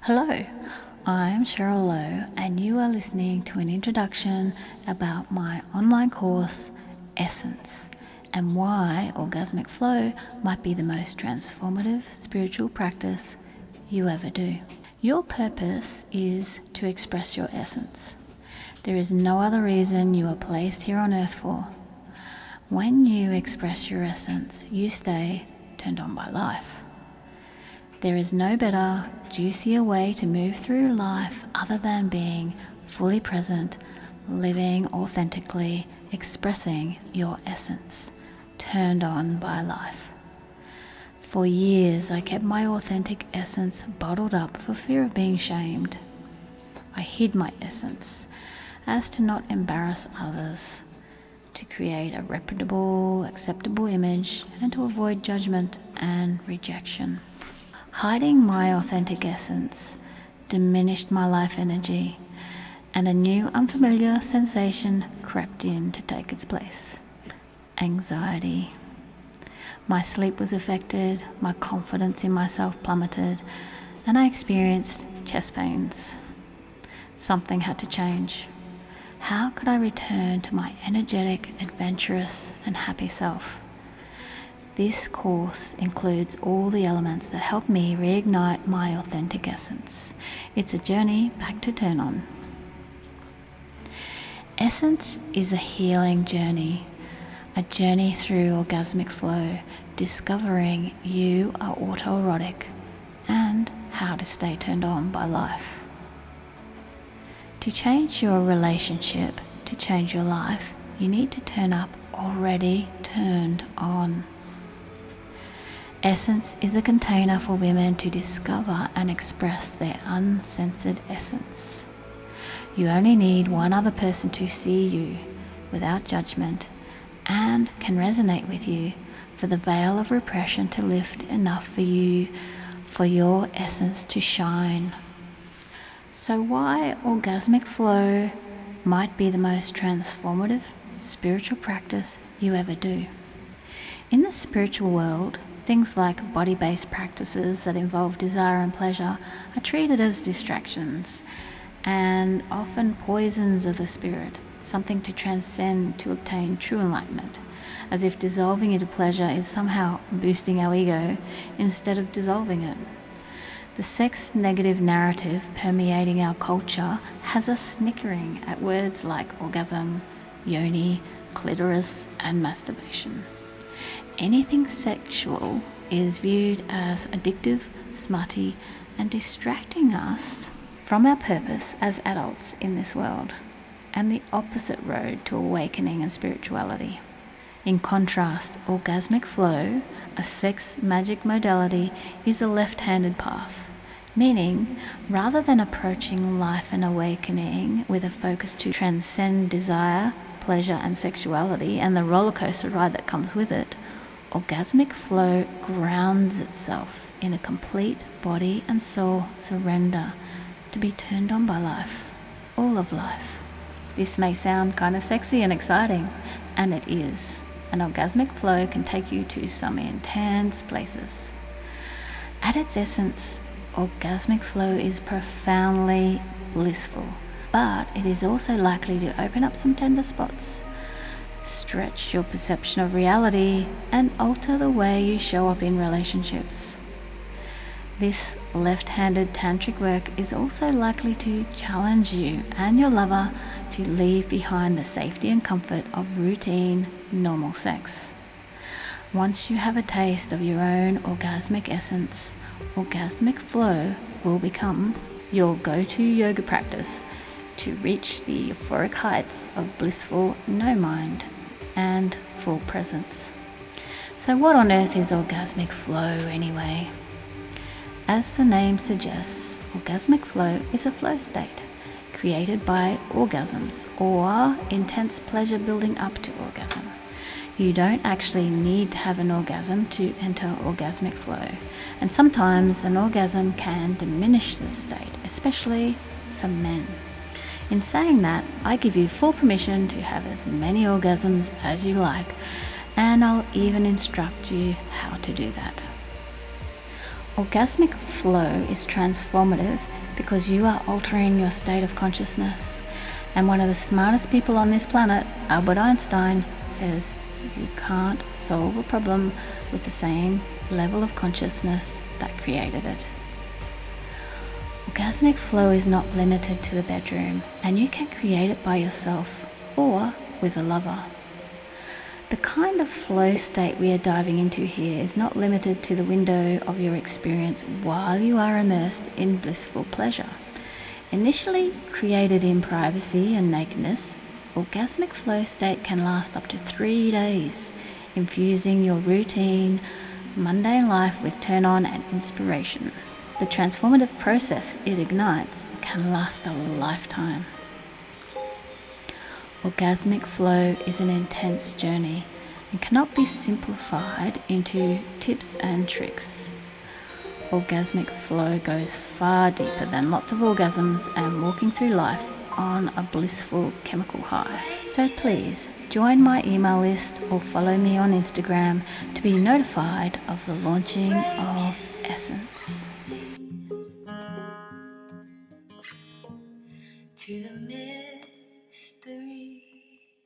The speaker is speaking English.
Hello, I'm Cheryl Lowe, and you are listening to an introduction about my online course, Essence, and why Orgasmic Flow might be the most transformative spiritual practice you ever do. Your purpose is to express your essence. There is no other reason you are placed here on earth for. When you express your essence, you stay turned on by life. There is no better, juicier way to move through life other than being fully present, living authentically, expressing your essence, turned on by life. For years, I kept my authentic essence bottled up for fear of being shamed. I hid my essence as to not embarrass others, to create a reputable, acceptable image, and to avoid judgment and rejection. Hiding my authentic essence diminished my life energy, and a new unfamiliar sensation crept in to take its place: anxiety. My sleep was affected, my confidence in myself plummeted, and I experienced chest pains. Something had to change. How could I return to my energetic, adventurous, and happy self? This course includes all the elements that help me reignite my authentic essence. It's a journey back to turn on. Essence is a healing journey, a journey through orgasmic flow, discovering you are autoerotic and how to stay turned on by life. To change your relationship, to change your life, you need to turn up already turned on. Essence is a container for women to discover and express their uncensored essence. You only need one other person to see you without judgment and can resonate with you for the veil of repression to lift enough for you, for your essence to shine. So why Orgasmic Flow might be the most transformative spiritual practice you ever do. In the spiritual world, things like body-based practices that involve desire and pleasure are treated as distractions and often poisons of the spirit, something to transcend to obtain true enlightenment, as if dissolving into pleasure is somehow boosting our ego instead of dissolving it. The sex-negative narrative permeating our culture has us snickering at words like orgasm, yoni, clitoris, and masturbation. Anything sexual is viewed as addictive, smutty, and distracting us from our purpose as adults in this world, and the opposite road to awakening and spirituality. In contrast, Orgasmic Flow, a sex magic modality, is a left-handed path, meaning rather than approaching life and awakening with a focus to transcend desire, pleasure, and sexuality and the roller coaster ride that comes with it, Orgasmic Flow grounds itself in a complete body and soul surrender to be turned on by life, all of life. This may sound kind of sexy and exciting, and it is. An Orgasmic Flow can take you to some intense places. At its essence, Orgasmic Flow is profoundly blissful, but it is also likely to open up some tender spots, stretch your perception of reality, and alter the way you show up in relationships. This left-handed tantric work is also likely to challenge you and your lover to leave behind the safety and comfort of routine, normal sex. Once you have a taste of your own orgasmic essence, Orgasmic Flow will become your go-to yoga practice to reach the euphoric heights of blissful no mind and full presence. So what on earth is Orgasmic Flow anyway? As the name suggests, Orgasmic Flow is a flow state created by orgasms or intense pleasure building up to orgasm. You don't actually need to have an orgasm to enter Orgasmic Flow, and sometimes an orgasm can diminish this state, especially for men. In saying that, I give you full permission to have as many orgasms as you like, and I'll even instruct you how to do that. Orgasmic flow is transformative because you are altering your state of consciousness. And one of the smartest people on this planet, Albert Einstein, says you can't solve a problem with the same level of consciousness that created it. Orgasmic flow is not limited to the bedroom, and you can create it by yourself or with a lover. The kind of flow state we are diving into here is not limited to the window of your experience while you are immersed in blissful pleasure. Initially created in privacy and nakedness, orgasmic flow state can last up to 3 days, infusing your routine, mundane life with turn-on and inspiration. The transformative process it ignites can last a lifetime. Orgasmic flow is an intense journey and cannot be simplified into tips and tricks. Orgasmic flow goes far deeper than lots of orgasms and walking through life on a blissful chemical high. So please join my email list or follow me on Instagram to be notified of the launching of Essence. To the